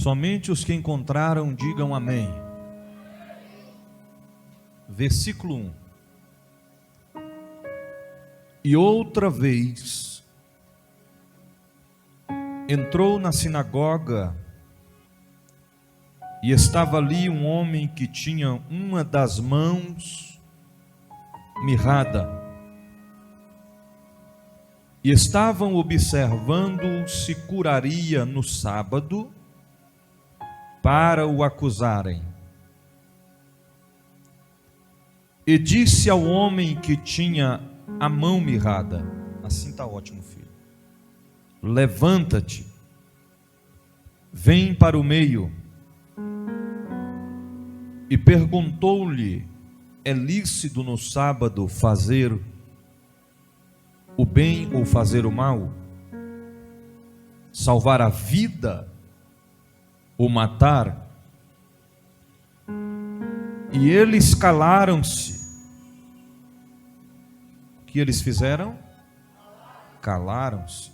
Somente os que encontraram digam amém. Versículo 1. E outra vez entrou na sinagoga e estava ali um homem que tinha uma das mãos mirrada. E estavam observando se curaria no sábado para o acusarem. E disse ao homem que tinha a mão mirrada: assim está ótimo, filho, levanta-te, vem para o meio. E perguntou-lhe: é lícito no sábado fazer o bem ou fazer o mal? Salvar a vida ou matar? E eles calaram-se. O que eles fizeram? Calaram-se.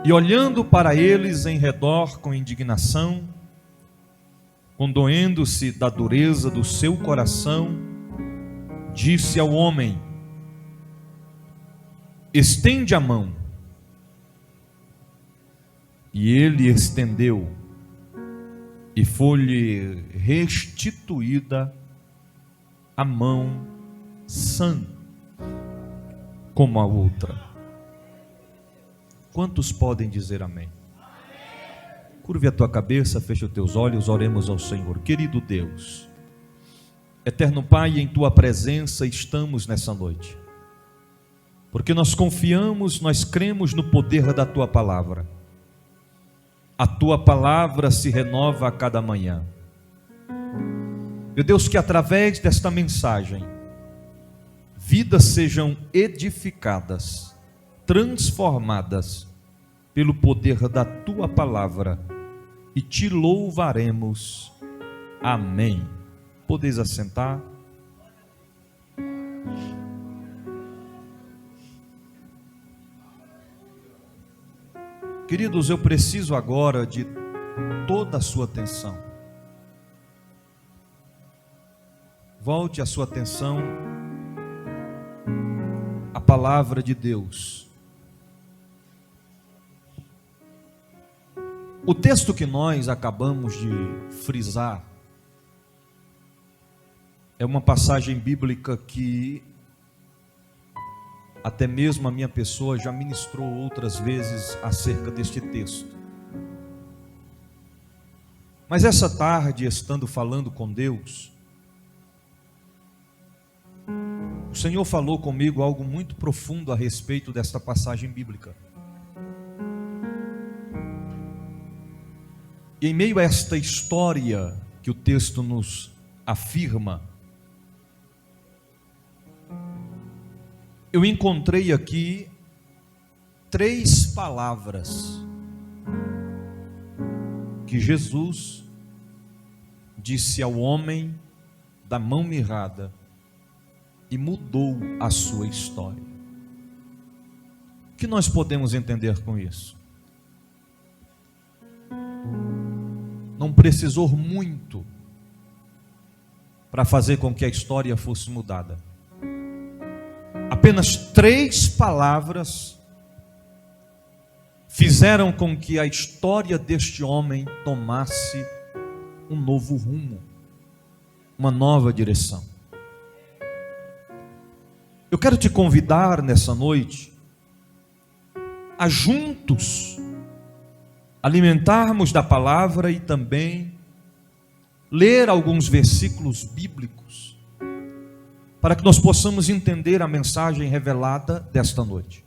E olhando para eles em redor com indignação, condoendo-se da dureza do seu coração, disse ao homem: estende a mão. E ele estendeu, e foi-lhe restituída a mão sã, como a outra. Quantos podem dizer amém? Curve a tua cabeça, fecha os teus olhos, oremos ao Senhor. Querido Deus, eterno Pai, em tua presença estamos nessa noite, porque nós confiamos, nós cremos no poder da tua palavra. A tua palavra se renova a cada manhã. Meu Deus, que através desta mensagem, vidas sejam edificadas, transformadas pelo poder da tua palavra, e te louvaremos. Amém. Podeis assentar. Queridos, eu preciso agora de toda a sua atenção. Volte a sua atenção à palavra de Deus. O texto que nós acabamos de frisar é uma passagem bíblica que até mesmo a minha pessoa já ministrou outras vezes acerca deste texto. Mas essa tarde, estando falando com Deus, o Senhor falou comigo algo muito profundo a respeito desta passagem bíblica. E em meio a esta história que o texto nos afirma, eu encontrei aqui 3 palavras que Jesus disse ao homem da mão mirrada e mudou a sua história. O que nós podemos entender com isso? Não precisou muito para fazer com que a história fosse mudada. Apenas 3 palavras fizeram com que a história deste homem tomasse um novo rumo, uma nova direção. Eu quero te convidar nessa noite a juntos alimentarmos da palavra e também ler alguns versículos bíblicos para que nós possamos entender a mensagem revelada desta noite.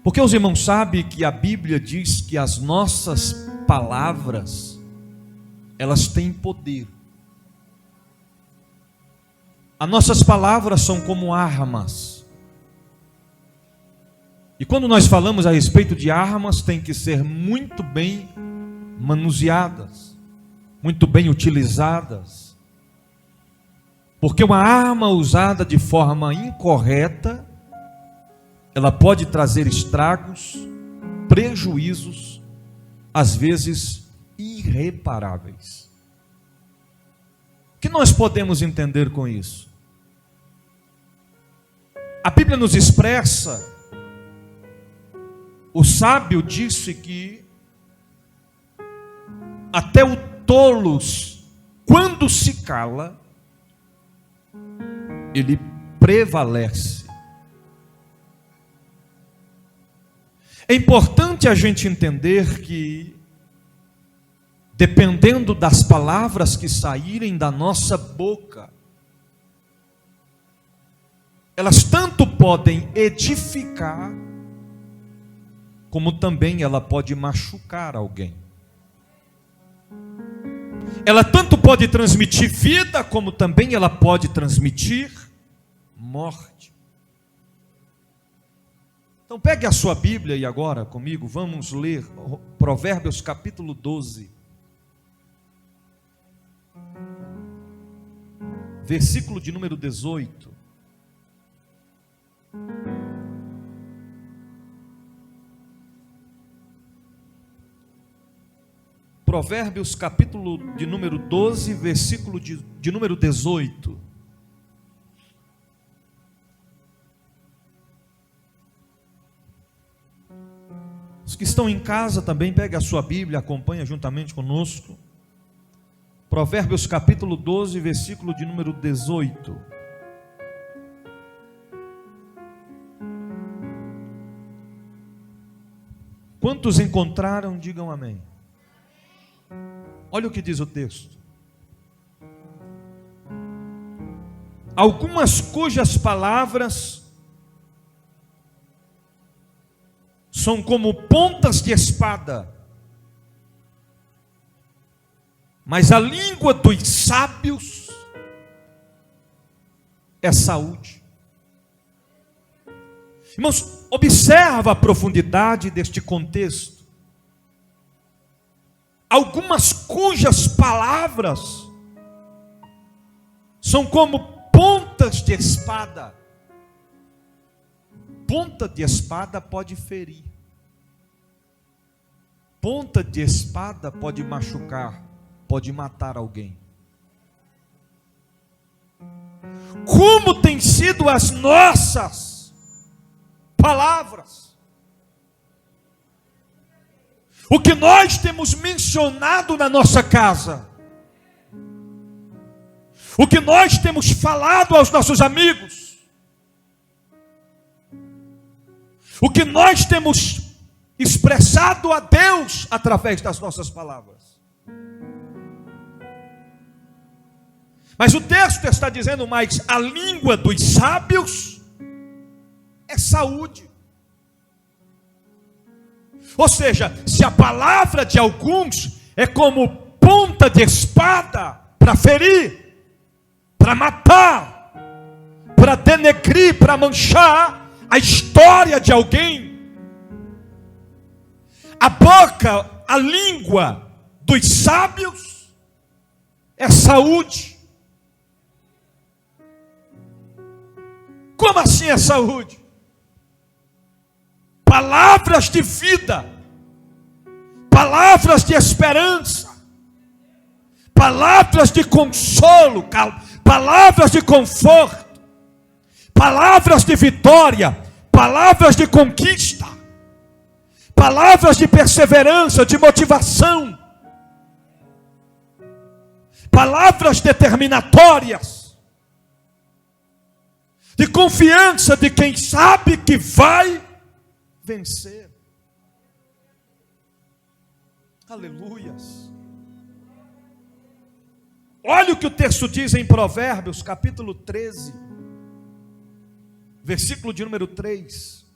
Porque os irmãos sabem que a Bíblia diz que as nossas palavras, elas têm poder. As nossas palavras são como armas. E quando nós falamos a respeito de armas, tem que ser muito bem manuseadas, muito bem utilizadas. Porque uma arma usada de forma incorreta, ela pode trazer estragos, prejuízos, às vezes irreparáveis. O que nós podemos entender com isso? A Bíblia nos expressa, o sábio disse que até o tolo, quando se cala, ele prevalece. É importante a gente entender que, dependendo das palavras que saírem da nossa boca, elas tanto podem edificar, como também ela pode machucar alguém. Ela tanto pode transmitir vida, como também ela pode transmitir morte. Então pegue a sua Bíblia e agora comigo vamos ler Provérbios capítulo 12. Versículo de número 18. Provérbios capítulo de número 12, versículo de número 18. Os que estão em casa também, pegue a sua Bíblia, acompanha juntamente conosco. Provérbios capítulo 12, versículo de número 18. Quantos encontraram, digam amém. Olha o que diz o texto. Algumas cujas palavras são como pontas de espada, mas a língua dos sábios é saúde. Irmãos, observa a profundidade deste contexto. Algumas cujas palavras são como pontas de espada. Ponta de espada pode ferir. Ponta de espada pode machucar, pode matar alguém. Como têm sido as nossas palavras? O que nós temos mencionado na nossa casa, o que nós temos falado aos nossos amigos, o que nós temos expressado a Deus através das nossas palavras. Mas o texto está dizendo mais: a língua dos sábios é saúde. Ou seja, se a palavra de alguns é como ponta de espada para ferir, para matar, para denegrir, para manchar a história de alguém, a boca, a língua dos sábios é saúde. Como assim é saúde? Palavras de vida, palavras de esperança, palavras de consolo, palavras de conforto, palavras de vitória, palavras de conquista, palavras de perseverança, de motivação, palavras determinatórias, de confiança de quem sabe que vai vencer. Aleluias. Olha o que o texto diz em Provérbios capítulo 13, versículo de número 3.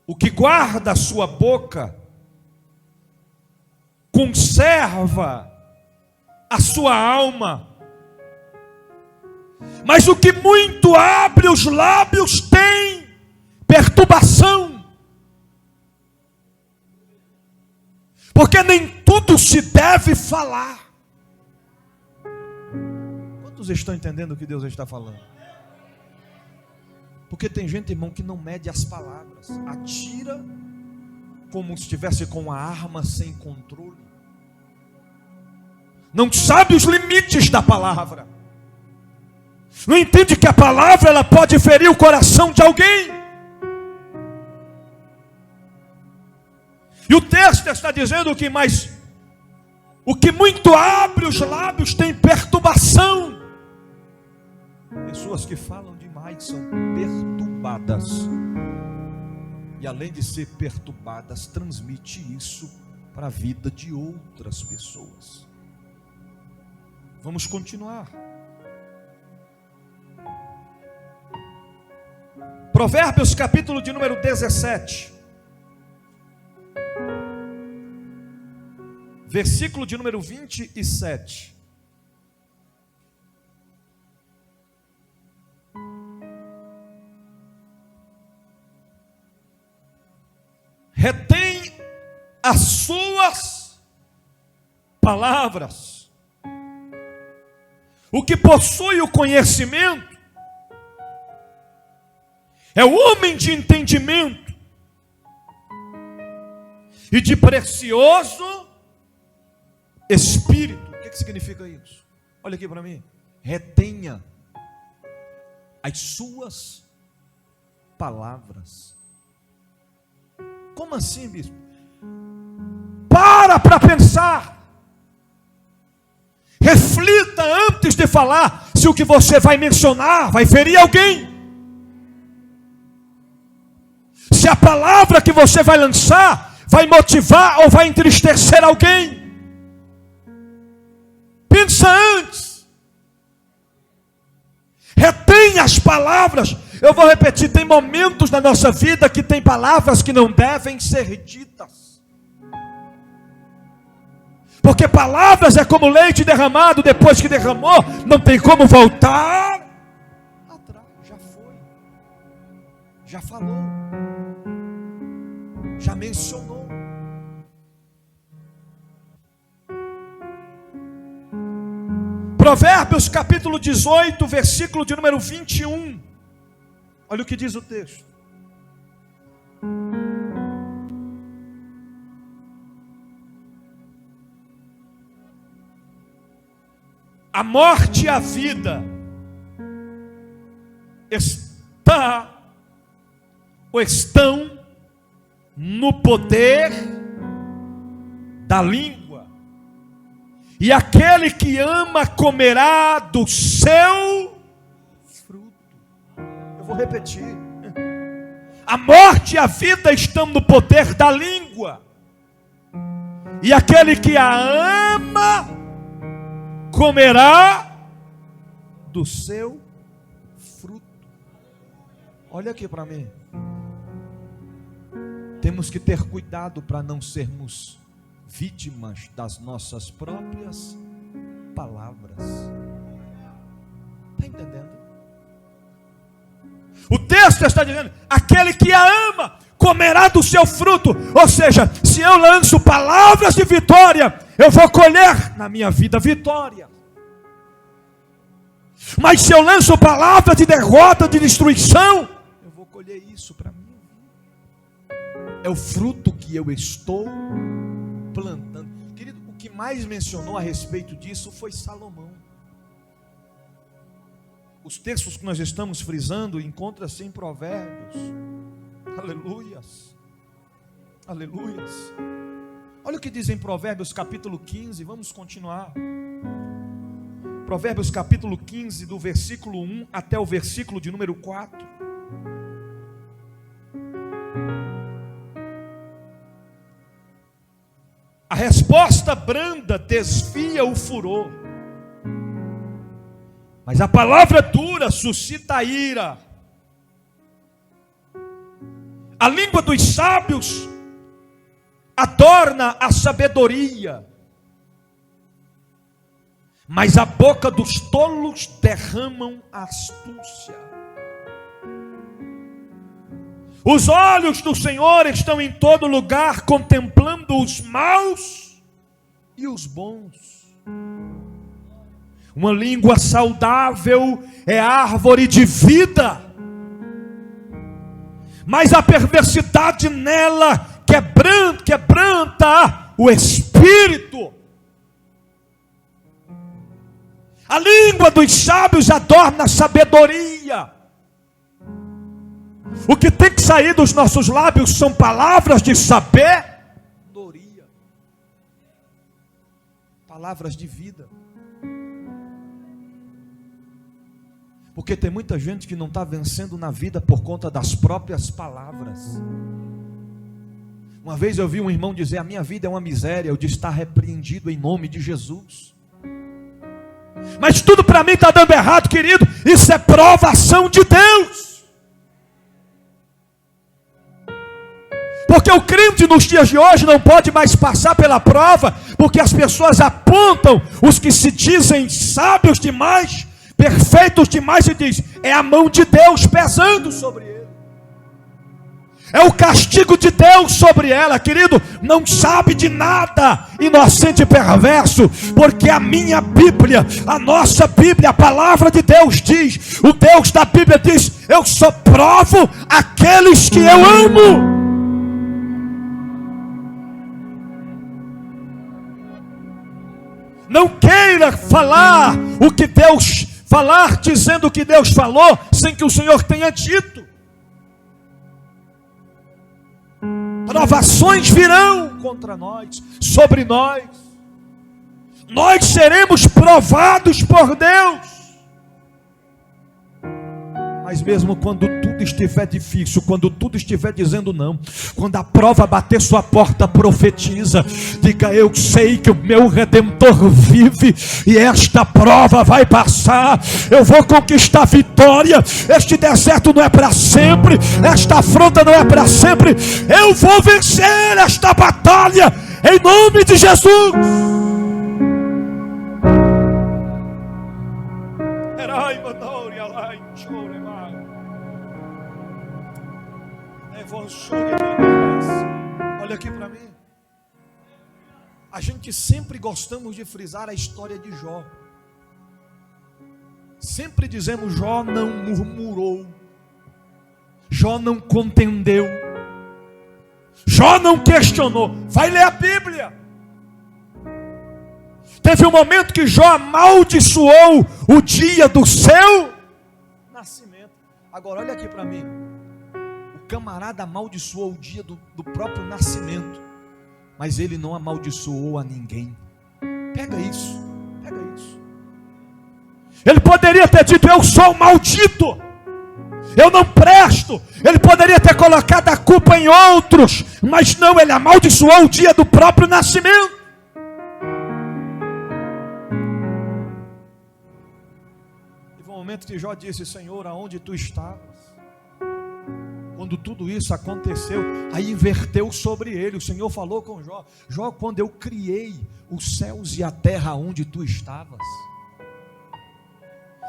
O que guarda a sua boca conserva a sua alma, mas o que muito abre os lábios tem perturbação. Porque nem tudo se deve falar. Quantos estão entendendo o que Deus está falando? Porque tem gente, irmão, que não mede as palavras, atira como se estivesse com a arma sem controle, não sabe os limites da palavra, não entende que a palavra ela pode ferir o coração de alguém. E o texto está dizendo que o que muito abre os lábios tem perturbação. Pessoas que falam demais são perturbadas. E além de ser perturbadas, transmite isso para a vida de outras pessoas. Vamos continuar. Provérbios capítulo de número 17. Versículo de número 27. Retém as suas palavras. O que possui o conhecimento é o homem de entendimento e de precioso espírito. O que significa isso? Olha aqui para mim. Retenha as suas palavras. Como assim, bispo? Para pensar. Reflita antes de falar se o que você vai mencionar vai ferir alguém. Se a palavra que você vai lançar vai motivar ou vai entristecer alguém. Pensa antes. Retenha as palavras. Eu vou repetir, tem momentos na nossa vida que tem palavras que não devem ser ditas. Porque palavras é como leite derramado, depois que derramou, não tem como voltar atrás. Já foi. Já falou. Já mencionou. Provérbios capítulo 18, versículo de número 21. Olha o que diz o texto. A morte e a vida estão no poder da língua, e aquele que ama comerá do seu fruto. Eu vou repetir. A morte e a vida estão no poder da língua, e aquele que a ama comerá do seu fruto. Olha aqui para mim. Temos que ter cuidado para não sermos vítimas das nossas próprias palavras. Está entendendo? O texto está dizendo: aquele que a ama comerá do seu fruto. Ou seja, se eu lanço palavras de vitória, eu vou colher na minha vida vitória. Mas se eu lanço palavras de derrota, de destruição, eu vou colher isso para mim. É o fruto que eu estou plantando. Querido, o que mais mencionou a respeito disso foi Salomão. Os textos que nós estamos frisando encontram-se em Provérbios. Aleluias. Aleluias. Olha o que diz em Provérbios capítulo 15. Vamos continuar. Provérbios capítulo 15, do versículo 1 até o versículo de número 4. A resposta branda desvia o furor, mas a palavra dura suscita a ira. A língua dos sábios adorna a sabedoria, mas a boca dos tolos derramam a astúcia. Os olhos do Senhor estão em todo lugar, contemplando os maus e os bons. Uma língua saudável é árvore de vida, mas a perversidade nela quebranta o espírito. A língua dos sábios adorna a sabedoria. O que tem que sair dos nossos lábios são palavras de sabedoria, palavras de vida. Porque tem muita gente que não está vencendo na vida por conta das próprias palavras. Uma vez eu vi um irmão dizer: a minha vida é uma miséria. Eu disse: está repreendido em nome de Jesus. Mas tudo para mim está dando errado, querido. Isso é provação de Deus. Porque o crente nos dias de hoje não pode mais passar pela prova, porque as pessoas apontam os que se dizem sábios demais, perfeitos demais, e diz: é a mão de Deus pesando sobre ele, é o castigo de Deus sobre ela. Querido, não sabe de nada, inocente e perverso, porque a minha Bíblia, a nossa Bíblia, a palavra de Deus diz, o Deus da Bíblia diz: eu só provo aqueles que eu amo. Não queira falar o que Deus falar, dizendo o que Deus falou, sem que o Senhor tenha dito. Provações virão contra nós, sobre nós. Nós seremos provados por Deus. Mas mesmo quando tudo estiver difícil, quando tudo estiver dizendo não, quando a prova bater sua porta, profetiza, diga: eu sei que o meu Redentor vive, e esta prova vai passar, eu vou conquistar vitória, este deserto não é para sempre, esta afronta não é para sempre, eu vou vencer esta batalha, em nome de Jesus. Olha aqui para mim. A gente sempre gostamos de frisar a história de Jó. Sempre dizemos: Jó não murmurou, Jó não contendeu, Jó não questionou. Vai ler a Bíblia. Teve um momento que Jó amaldiçoou o dia do seu nascimento. Agora olha aqui para mim. O camarada amaldiçoou o dia do próprio nascimento, mas ele não amaldiçoou a ninguém. Pega isso, pega isso. Ele poderia ter dito: eu sou maldito, eu não presto. Ele poderia ter colocado a culpa em outros, mas não, ele amaldiçoou o dia do próprio nascimento. Teve um momento que Jó disse: Senhor, aonde tu estavas quando tudo isso aconteceu? Aí inverteu sobre ele. O Senhor falou com Jó: Jó, quando eu criei os céus e a terra, onde tu estavas?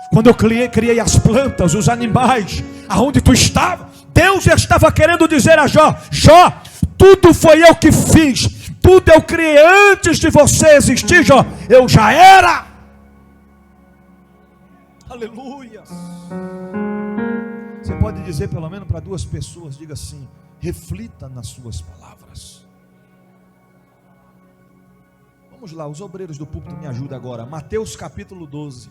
Quando eu criei as plantas, os animais, aonde tu estava? Deus já estava querendo dizer a Jó: Jó, tudo foi eu que fiz, tudo eu criei antes de você existir, Jó, eu já era. Aleluia. Você pode dizer pelo menos para 2 pessoas, diga assim: reflita nas suas palavras. Vamos lá, os obreiros do púlpito me ajudam agora. Mateus capítulo 12.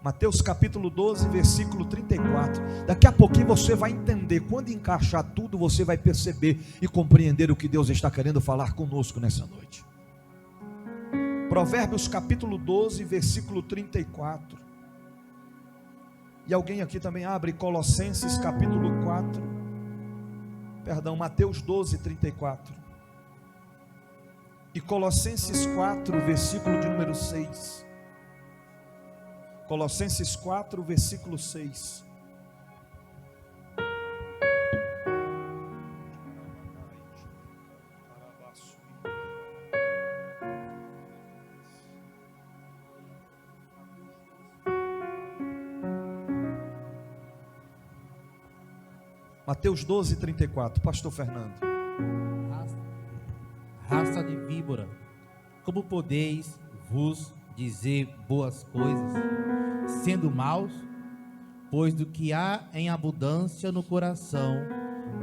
Mateus capítulo 12, versículo 34. Daqui a pouquinho você vai entender. Quando encaixar tudo, você vai perceber e compreender o que Deus está querendo falar conosco nessa noite. Provérbios capítulo 12, versículo 34. E alguém aqui também abre Colossenses capítulo 4. Perdão, Mateus 12, 34. E Colossenses 4, versículo de número 6. Colossenses 4, versículo 6. Mateus 12, 34, pastor Fernando. Raça de víbora, como podeis vos dizer boas coisas, sendo maus? pois do que há em abundância no coração,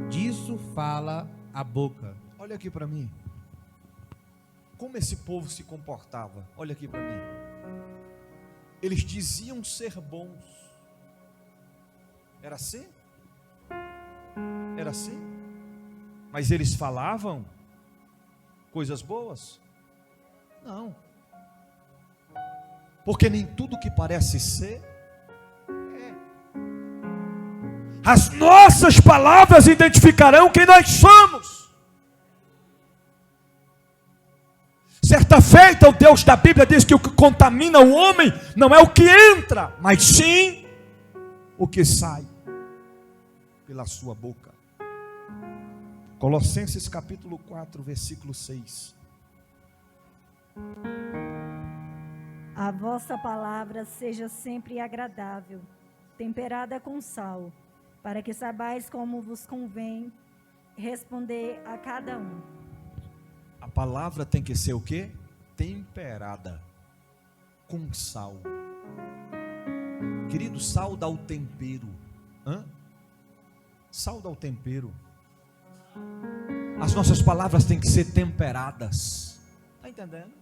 disso fala a boca. Olha aqui para mim. Como esse povo se comportava? Olha aqui para mim. Eles diziam ser bons. Era assim? Era assim? Mas eles falavam coisas boas? Não. Porque nem tudo que parece ser é. As nossas palavras identificarão quem nós somos. Certa feita, o Deus da Bíblia diz que o que contamina o homem não é o que entra, mas sim o que sai pela sua boca. Colossenses capítulo 4, versículo 6. A vossa palavra seja sempre agradável, temperada com sal, para que saibais como vos convém responder a cada um. A palavra tem que ser o quê? Temperada com sal. Querido, sal dá o tempero. Sal dá o tempero. As nossas palavras têm que ser temperadas. Está entendendo?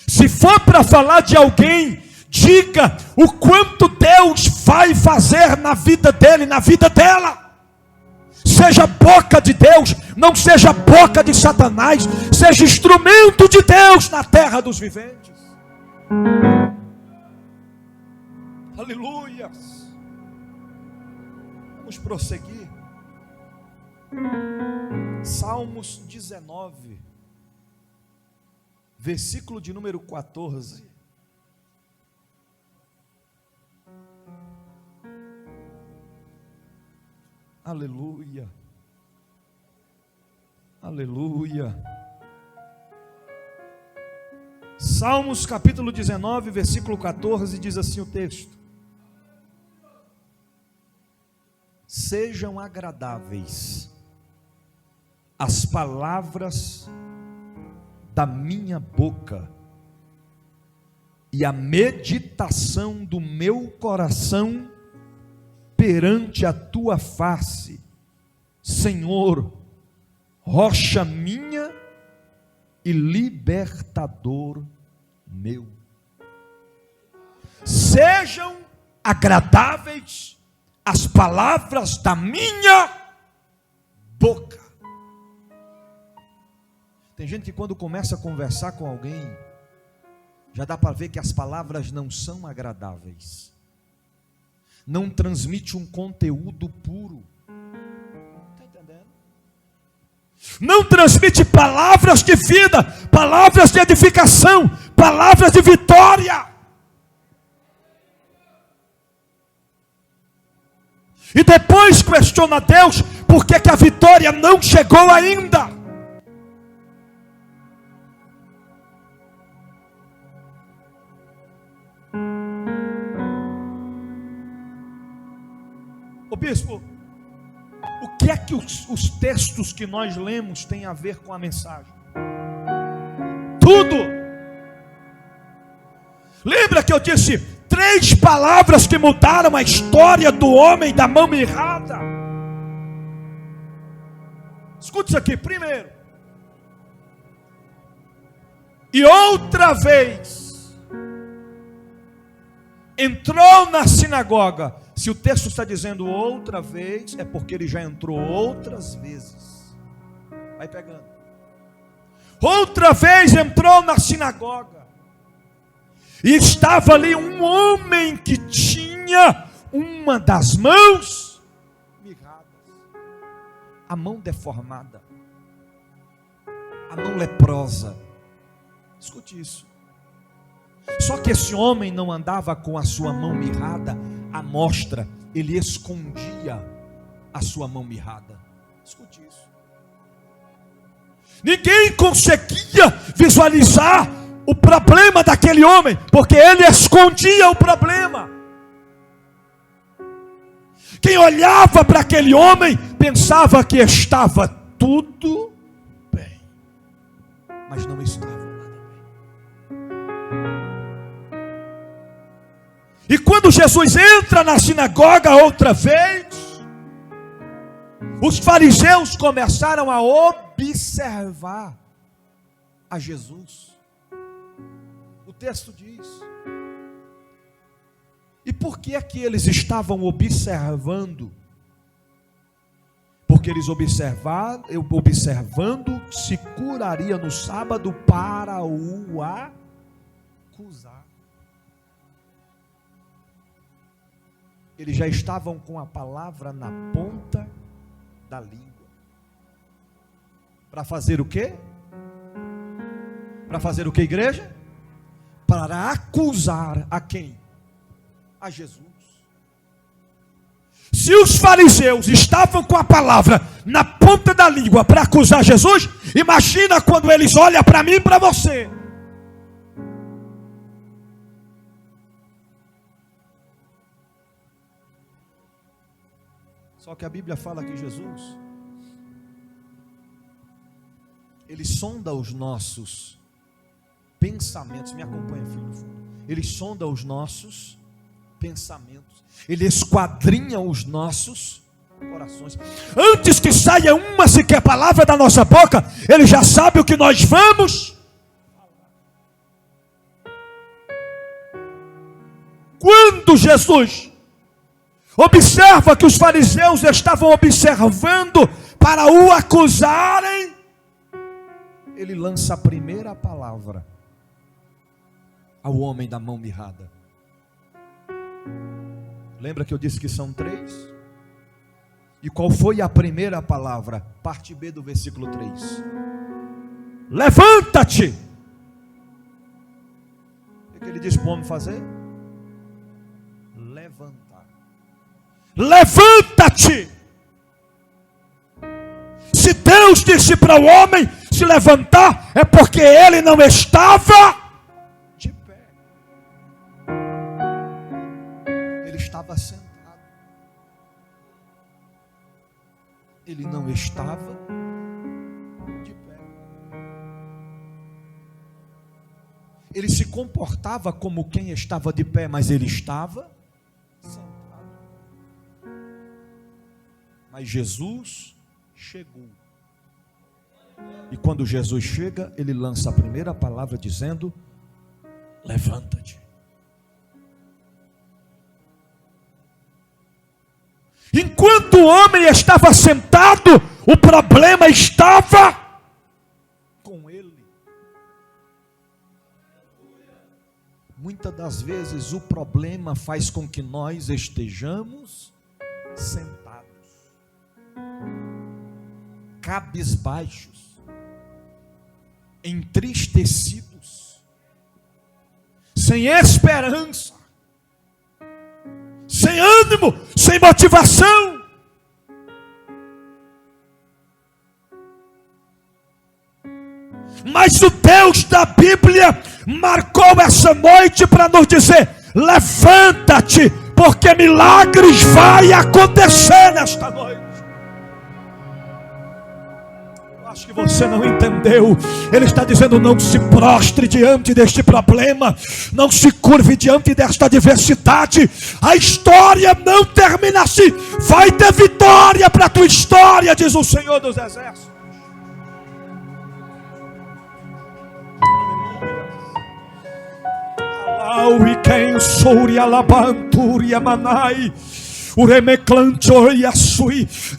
Se for para falar de alguém, diga o quanto Deus vai fazer na vida dele, na vida dela. Seja boca de Deus, não seja boca de Satanás. Seja instrumento de Deus na terra dos viventes. Aleluia. Vamos prosseguir. Salmos 19, versículo de número 14. Aleluia. Aleluia. Salmos capítulo 19, versículo 14, diz assim o texto: sejam agradáveis as palavras da minha boca e a meditação do meu coração perante a tua face, Senhor, rocha minha e libertador meu. Sejam agradáveis as palavras da minha boca. Tem gente que quando começa a conversar com alguém, já dá para ver que as palavras não são agradáveis. Não transmite um conteúdo puro. Está entendendo? Não transmite palavras de vida, palavras de edificação, palavras de vitória. E depois questiona Deus, por que a vitória não chegou ainda? Ô bispo, o que é que os textos que nós lemos têm a ver com a mensagem? Tudo! Lembra que eu disse 3 palavras que mudaram a história do homem da mão mirrada? Escute isso aqui, primeiro. E outra vez entrou na sinagoga. Se o texto está dizendo outra vez, é porque ele já entrou outras vezes. Vai pegando. Outra vez entrou na sinagoga. E estava ali um homem que tinha uma das mãos mirradas. A mão deformada. A mão leprosa. Escute isso. Só que esse homem não andava com a sua mão mirrada à mostra, ele escondia a sua mão mirrada. Escute isso. Ninguém conseguia visualizar o problema daquele homem, porque ele escondia o problema. Quem olhava para aquele homem pensava que estava tudo bem, mas não estava nada bem. E quando Jesus entra na sinagoga outra vez, os fariseus começaram a observar a Jesus. O texto diz. E por que é que eles estavam observando? Porque eles observando se curaria no sábado para o acusar. Eles já estavam com a palavra na ponta da língua. Para fazer o quê? Para fazer o que, igreja? Para acusar a quem? A Jesus. Se os fariseus estavam com a palavra na ponta da língua para acusar Jesus, imagina quando eles olham para mim e para você. Só que a Bíblia fala que Jesus, Ele sonda os nossos pensamentos. Me acompanha, filho do fundo. Ele sonda os nossos pensamentos. Ele esquadrinha os nossos corações. Antes que saia uma sequer palavra da nossa boca, Ele já sabe o que nós vamos falar. Quando Jesus observa que os fariseus estavam observando para o acusarem, Ele lança a primeira palavra ao homem da mão mirrada. Lembra que eu disse que são 3? E qual foi a primeira palavra? Parte B do versículo 3. Levanta-te! O que ele disse para o homem fazer? Levantar. Levanta-te! Se Deus disse para o homem se levantar, é porque ele não estava de pé. Ele estava sentado. Ele não estava de pé. Ele se comportava como quem estava de pé, mas ele estava sentado. Mas Jesus chegou. E quando Jesus chega, ele lança a primeira palavra dizendo: levanta-te. Enquanto o homem estava sentado, o problema estava com ele. Muitas das vezes o problema faz com que nós estejamos sentados, cabisbaixos, entristecidos, sem esperança, sem ânimo, sem motivação. Mas o Deus da Bíblia marcou essa noite para nos dizer: levanta-te, porque milagres vai acontecer nesta noite. Acho que você não entendeu. Ele está dizendo: não se prostre diante deste problema, não se curve diante desta adversidade. A história não termina assim. Vai ter vitória para a tua história, diz o Senhor dos Exércitos. Aleluia. E quem souri alabanturia manai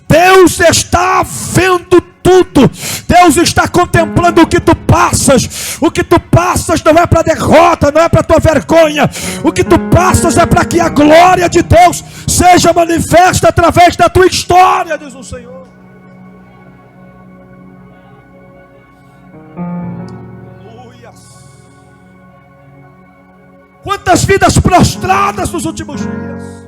Deus está vendo tudo. Deus está contemplando o que tu passas. O que tu passas não é para derrota, não é para tua vergonha. O que tu passas é para que a glória de Deus seja manifesta através da tua história, diz o Senhor. Aleluia. Quantas vidas prostradas nos últimos dias.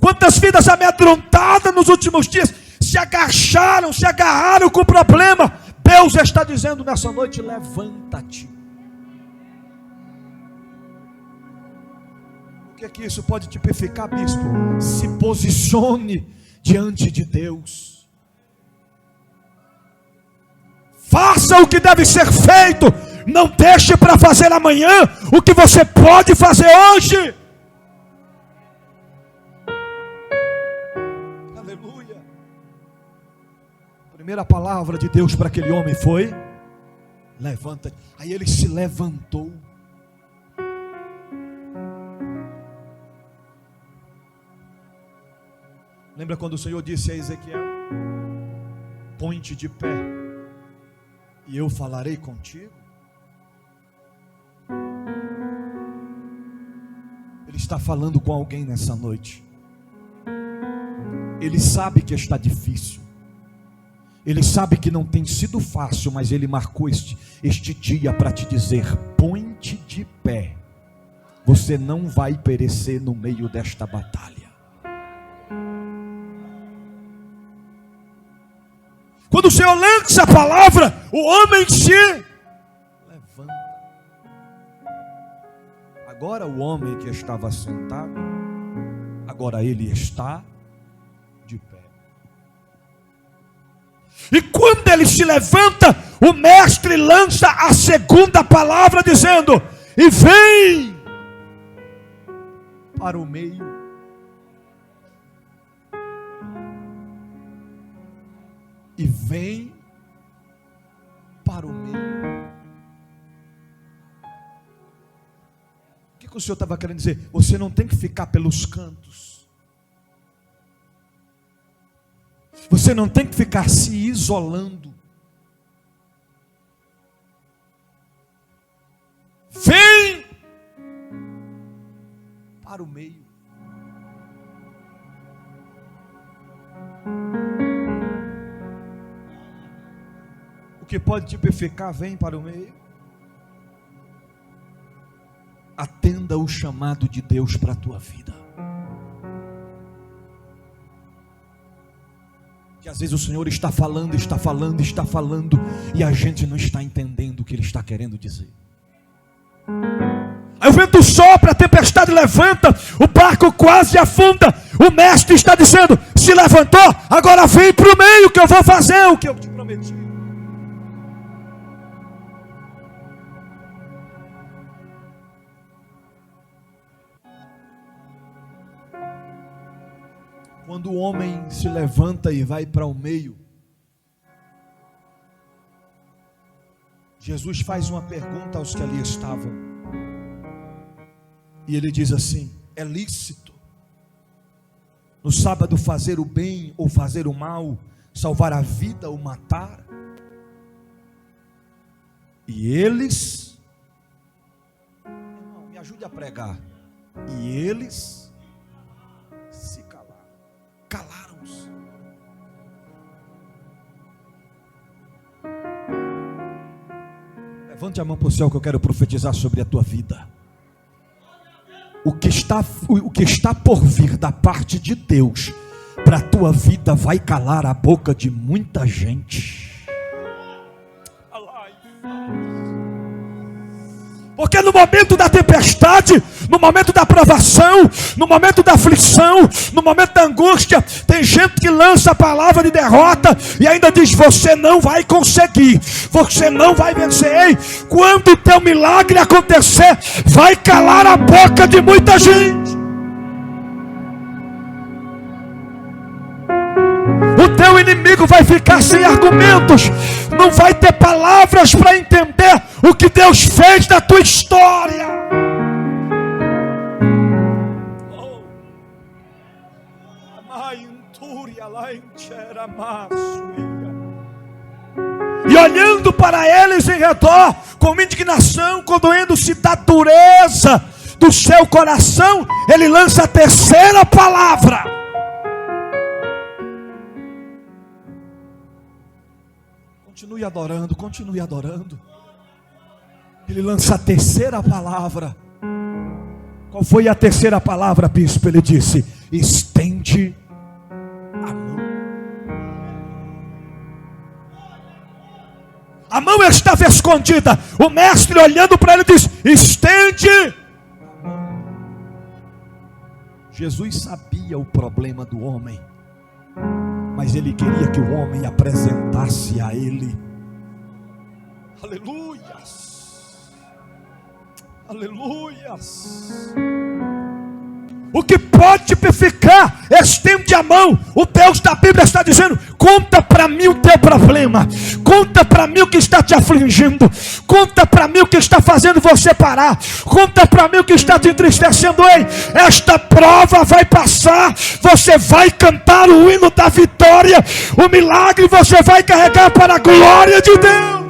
Quantas vidas amedrontadas nos últimos dias se agacharam, se agarraram com o problema. Deus está dizendo nessa noite: levanta-te. O que é que isso pode tipificar, bispo? Se posicione diante de Deus. Faça o que deve ser feito. Não deixe para fazer amanhã o que você pode fazer hoje. primeira palavra de Deus para aquele homem foi: levanta. Aí ele se levantou. Lembra quando o Senhor disse a Ezequiel: põe-te de pé e eu falarei contigo? Ele está falando com alguém nessa noite. Ele sabe que está difícil. Ele sabe que não tem sido fácil, mas Ele marcou este dia para te dizer: põe-te de pé. Você não vai perecer no meio desta batalha. Quando o Senhor lança a palavra, o homem se levanta. Agora o homem que estava sentado, agora ele está de pé. E quando ele se levanta, o mestre lança a segunda palavra dizendo: e vem para o meio. E vem para o meio. O que o Senhor estava querendo dizer? Você não tem que ficar pelos cantos. Você não tem que ficar se isolando. Vem para o meio. O que pode te purificar, vem para o meio. Atenda o chamado de Deus para a tua vida. Que às vezes o Senhor está falando, e a gente não está entendendo o que Ele está querendo dizer. Aí o vento sopra, a tempestade levanta, o barco quase afunda. O mestre está dizendo: se levantou, agora vem para o meio que eu vou fazer o que eu te prometi. Quando o homem se levanta e vai para o meio, Jesus faz uma pergunta aos que ali estavam. E ele diz assim: é lícito no sábado fazer o bem ou fazer o mal, salvar a vida ou matar? E eles, irmão, me ajude a pregar. E eles se calaram-se. Levante a mão para o céu que eu quero profetizar sobre a tua vida. O que está por vir da parte de Deus para a tua vida vai calar a boca de muita gente. Porque no momento da tempestade, no momento da provação, no momento da aflição, no momento da angústia, tem gente que lança a palavra de derrota e ainda diz: você não vai conseguir, você não vai vencer. Ei, quando o teu milagre acontecer, vai calar a boca de muita gente. O teu inimigo vai ficar sem argumentos, não vai ter palavras para entender o que Deus fez na tua história. E olhando para eles em redor, com indignação, condoendo-se da dureza do seu coração, ele lança a terceira palavra. Continue adorando, continue adorando. Ele lança a terceira palavra. Qual foi a terceira palavra, bispo? Ele disse: estende a mão. A mão estava escondida. O mestre, olhando para ele, disse: estende a mão. Jesus sabia o problema do homem, mas ele queria que o homem apresentasse a ele. Aleluias, aleluias. O que pode te purificar, estende a mão. O Deus da Bíblia está dizendo: Conta para mim o teu problema. Conta para mim o que está te afligindo. Conta para mim o que está fazendo você parar. Conta para mim o que está te entristecendo. Ei, esta prova vai passar. Você vai cantar o hino da vitória. O milagre você vai carregar para a glória de Deus.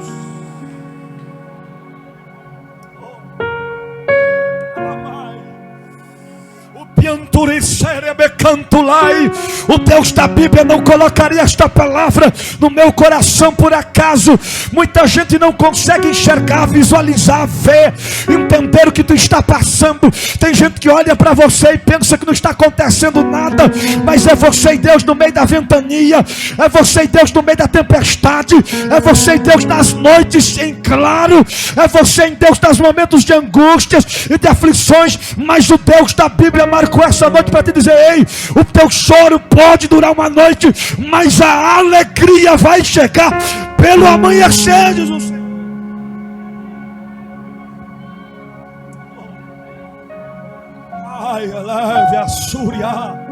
O Deus da Bíblia não colocaria esta palavra no meu coração por acaso. Muita gente não consegue enxergar, visualizar, ver, entender o que tu está passando. Tem gente que olha para você e pensa que não está acontecendo nada, mas é você e Deus no meio da ventania, é você e Deus no meio da tempestade, é você e Deus nas noites em claro, é você e Deus nos momentos de angústias e de aflições. Mas o Deus da Bíblia marcou essa noite para te dizer: ei, o teu choro pode durar uma noite, mas a alegria vai chegar pelo amanhecer, diz o Senhor. Ai, leve a súria.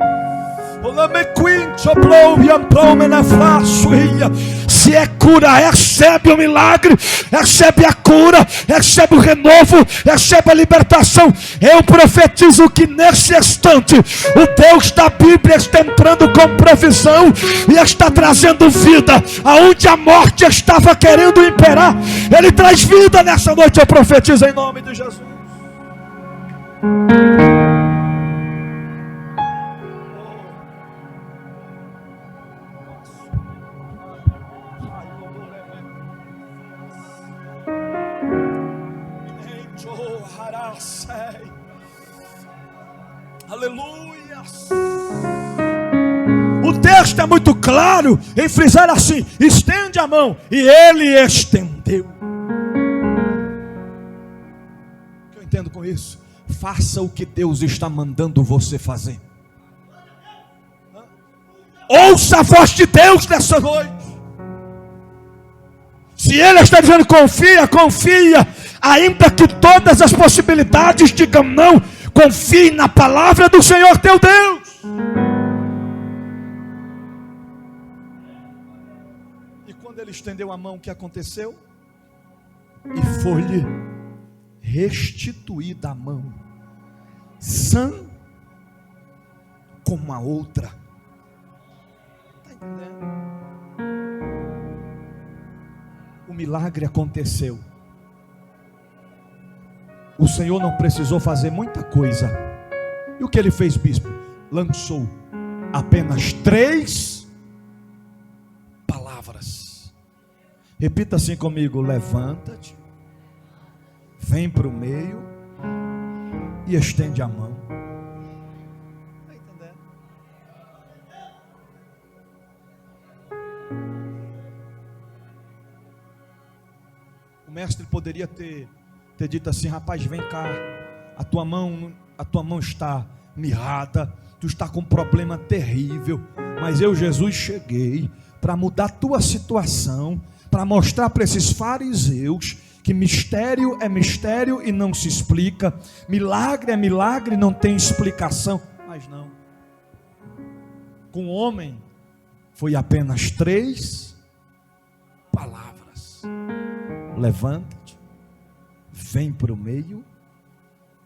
Se é cura, recebe o milagre, recebe a cura, recebe o renovo, recebe a libertação. Eu profetizo que nesse instante o Deus da Bíblia está entrando com provisão e está trazendo vida aonde a morte estava querendo imperar. Ele traz vida nessa noite. Eu profetizo em nome de Jesus. Aleluia. O texto é muito claro em frisar assim: estende a mão, e ele estendeu. O que eu entendo com isso? Faça o que Deus está mandando você fazer. Ouça a voz de Deus nessa noite. Se Ele está dizendo confia, confia, ainda que todas as possibilidades digam não. Confie na palavra do Senhor teu Deus. E quando ele estendeu a mão, o que aconteceu? E foi-lhe restituída a mão, sã como a outra. Está entendendo? O milagre aconteceu. O Senhor não precisou fazer muita coisa. E o que ele fez, bispo? Lançou apenas 3 palavras. Repita assim comigo: levanta-te, vem para o meio e estende a mão. Está entendendo? O mestre poderia ter dito assim: rapaz, vem cá, a tua mão está mirrada, tu está com um problema terrível, mas eu, Jesus, cheguei para mudar a tua situação, para mostrar para esses fariseus que mistério é mistério e não se explica, milagre é milagre e não tem explicação. Mas não, com o homem foi apenas 3 palavras: levanta-te, vem para o meio,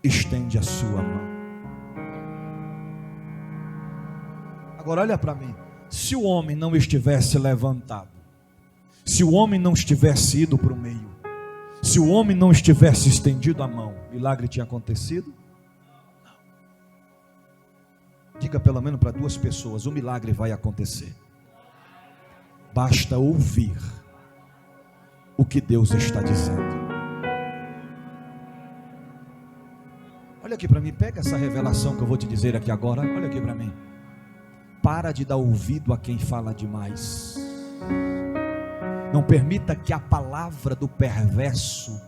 estende a sua mão. Agora olha para mim. Se o homem não estivesse levantado, se o homem não estivesse ido para o meio, se o homem não estivesse estendido a mão, milagre tinha acontecido? Não. Diga pelo menos para 2 pessoas: o milagre vai acontecer. Basta ouvir o que Deus está dizendo. Olha aqui para mim, pega essa revelação que eu vou te dizer aqui agora. Olha aqui para mim. Para de dar ouvido a quem fala demais. Não permita que a palavra do perverso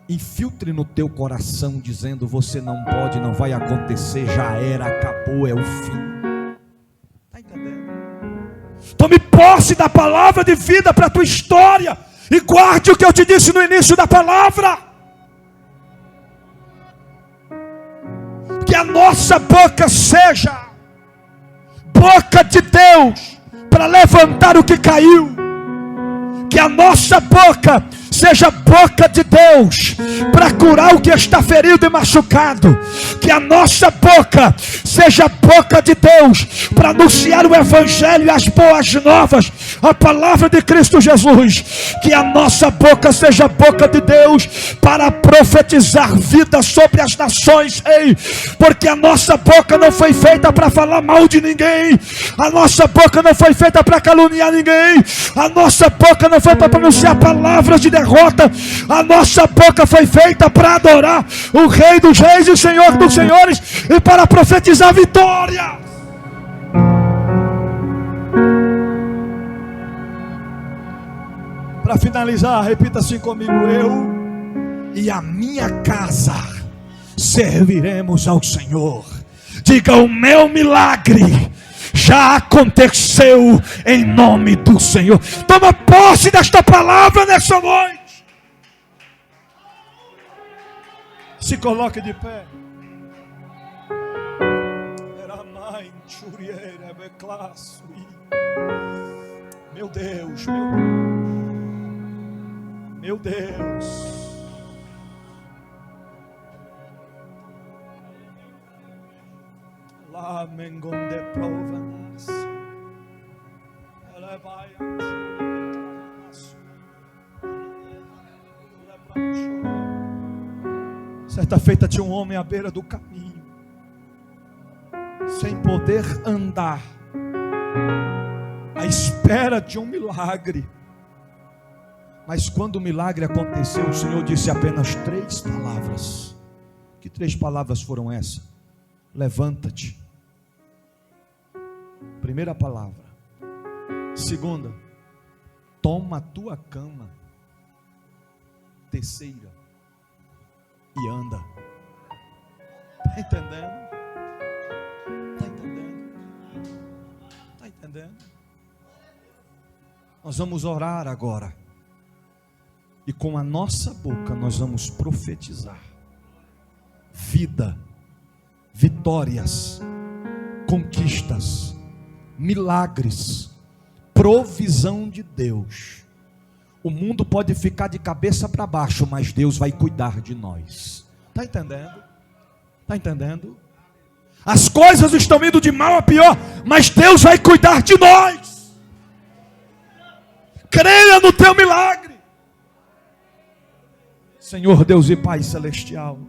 infiltre no teu coração, dizendo: você não pode, não vai acontecer, já era, acabou, é o fim. Está entendendo? Tome posse da palavra de vida para a tua história e guarde o que eu te disse no início da palavra. Que a nossa boca seja boca de Deus, para levantar o que caiu. Que a nossa boca seja boca de Deus para curar o que está ferido e machucado. Que a nossa boca seja boca de Deus para anunciar o Evangelho e as boas novas, a palavra de Cristo Jesus. Que a nossa boca seja boca de Deus para profetizar vida sobre as nações. Ei, porque a nossa boca não foi feita para falar mal de ninguém. A nossa boca não foi feita para caluniar ninguém. A nossa boca não foi para pronunciar palavras de derrota. A nossa boca foi feita para adorar o Rei dos Reis e o Senhor dos Senhores e para profetizar vitória. Para finalizar, repita assim comigo: eu e a minha casa serviremos ao Senhor. Diga: o meu milagre já aconteceu em nome do Senhor. Toma posse desta palavra nessa noite. Se coloque de pé. Meu Deus, meu Deus. Lá mengonde provanas. Ela vai. Certa feita tinha um homem à beira do caminho, sem poder andar, à espera de um milagre. Mas quando o milagre aconteceu, o Senhor disse apenas 3 palavras. Que 3 palavras foram essas? Levanta-te. Primeira palavra. Segunda, toma a tua cama. Terceira, e anda. Está entendendo? Está entendendo? Está entendendo? Nós vamos orar agora. E com a nossa boca nós vamos profetizar vida, vitórias, conquistas, milagres, provisão de Deus. O mundo pode ficar de cabeça para baixo, mas Deus vai cuidar de nós. Está entendendo? Está entendendo? As coisas estão indo de mal a pior, mas Deus vai cuidar de nós. Creia no teu milagre. Senhor Deus e Pai Celestial,